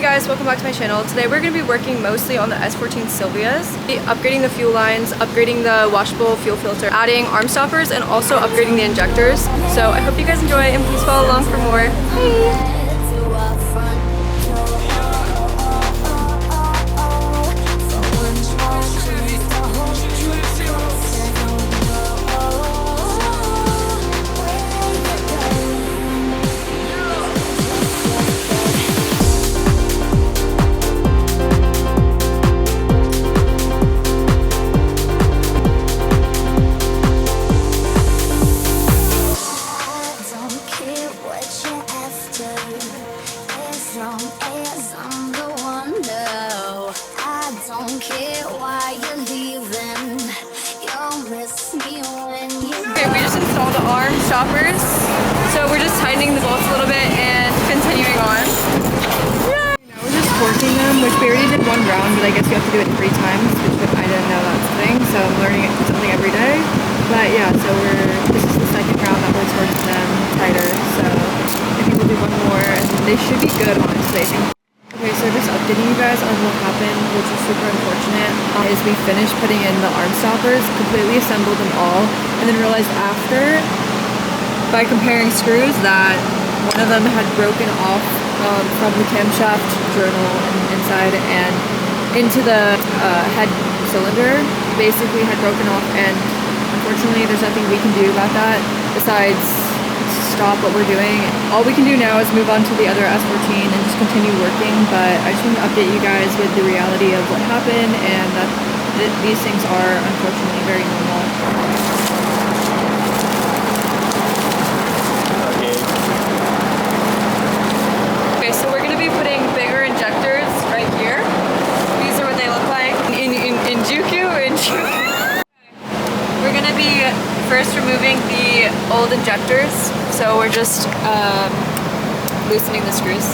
Hey guys, welcome back to my channel. Today we're going to be working mostly on the S14 Sylvias, upgrading the fuel lines, upgrading the washable fuel filter, adding arm stoppers, and also upgrading the injectors. So I hope you guys enjoy and please follow along for more. Bye! Okay, we just installed the arm stoppers, so we're just tightening the bolts a little bit and continuing on. Yeah. Now we're just torquing them, which we already did one round, but I guess you have to do it 3 times, which I didn't know that's a thing, so I'm learning something every day. But yeah, so this is the second round that we're torquing them tighter, so I think we'll do one more, and they should be good, honestly. Okay, so just updating you guys on what happened, which is super unfortunate, is we finished putting in the arm stoppers, completely assembled them all, and then realized after, by comparing screws, that one of them had broken off from the camshaft journal inside and into the head cylinder, basically had broken off, and unfortunately there's nothing we can do about that besides stop what we're doing. All we can do now is move on to the other S14 and just continue working, but I just want to update you guys with the reality of what happened and that these things are unfortunately very normal. Okay, so we're going to be putting bigger injectors right here. These are what they look like in Juku. We're going to be first removing the old injectors, so we're just loosening the screws.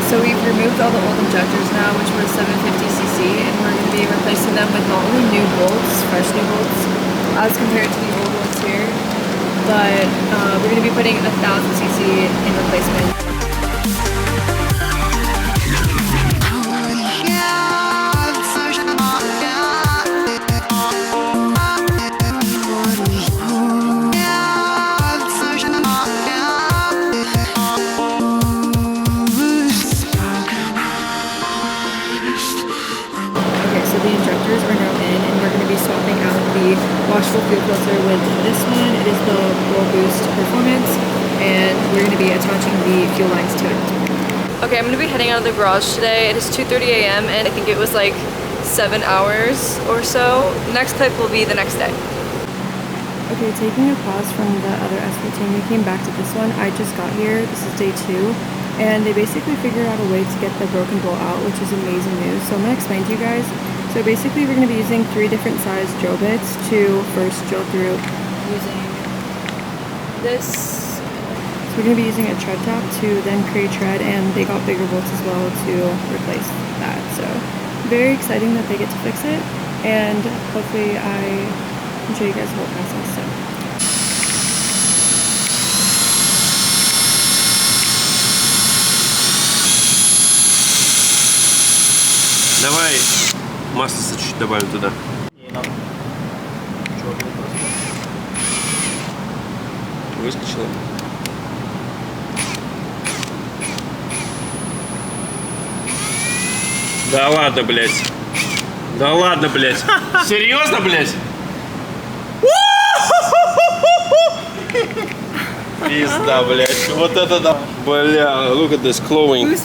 So we've removed all the old injectors now, which were 750cc, and we're going to be replacing them with not only new bolts, fresh new bolts, as compared to the old ones here, but we're going to be putting 1000cc in replacement. Washable fuel filter with this one. It is the Roll Boost Performance, and we're going to be attaching the fuel lines to it. Okay, I'm going to be heading out of the garage today. It is 2:30 a.m. and I think it was like 7 hours or so. Next clip will be the next day. Okay, taking a pause from the other S14, we came back to this one. I just got here. This is day 2, and they basically figured out a way to get the broken bolt out, which is amazing news. So I'm going to explain to you guys. So basically we're going to be using 3 different size drill bits to first drill through using this. So we're going to be using a tread top to then create tread, and they got bigger bolts as well to replace that. So very exciting that they get to fix it, and hopefully I can show you guys the whole process. So. Давай масло чуть добавим туда. Выскочила. Да ладно, блядь. Да ладно, блядь. Серьезно, блядь? Пизда, блядь. Вот это да. Бля, look at this glowing.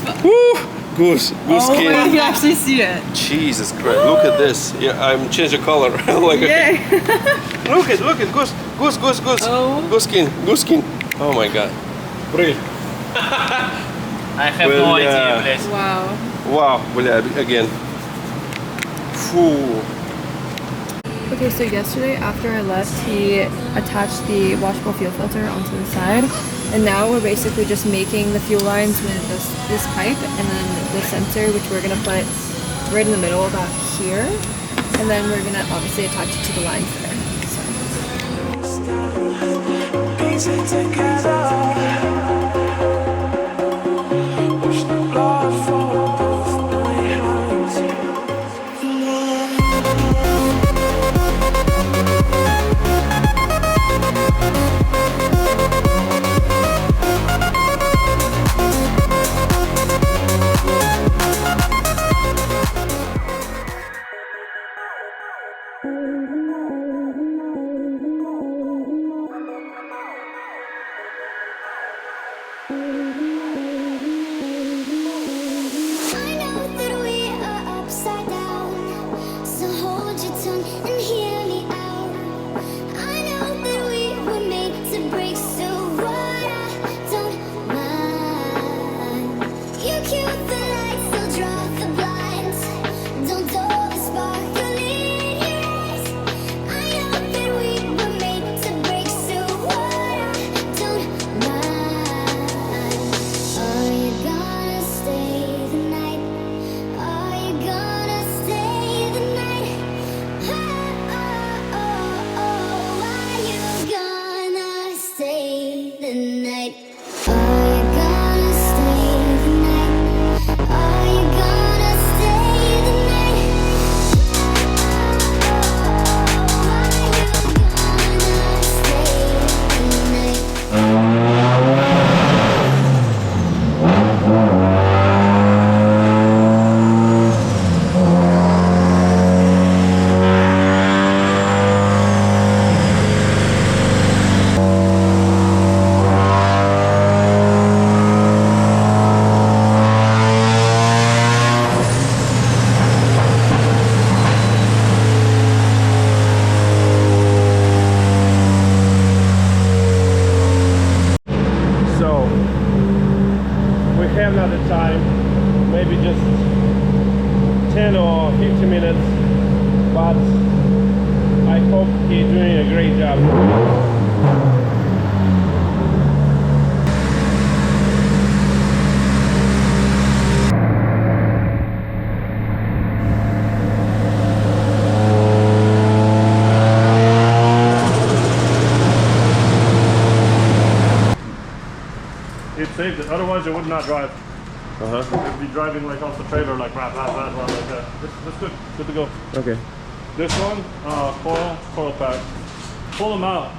Goose skin. Oh, you actually see it. Jesus Christ! Look at this. Yeah, I'm changing color. Like Yay. Look at goose. Oh. Goose skin. Oh my God. Брыль. I have no idea, блядь. Wow. Wow, бля, again. Фу. Okay, so yesterday after I left, he attached the washable fuel filter onto the side, and now we're basically just making the fuel lines with this pipe and then the sensor, which we're gonna put right in the middle about here, and then we're gonna obviously attach it to the lines there. So. have not the time, maybe just 10 or 15 minutes, but I hope he's doing a great job. It saved it, otherwise it would not drive. Uh-huh. It'd be driving like off the trailer, like that, like that. That's good, good to go. Okay. This one, coil pack. Pull them out.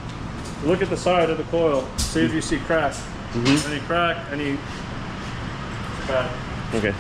Look at the side of the coil. See if you see crack. Any crack, any bad. Okay.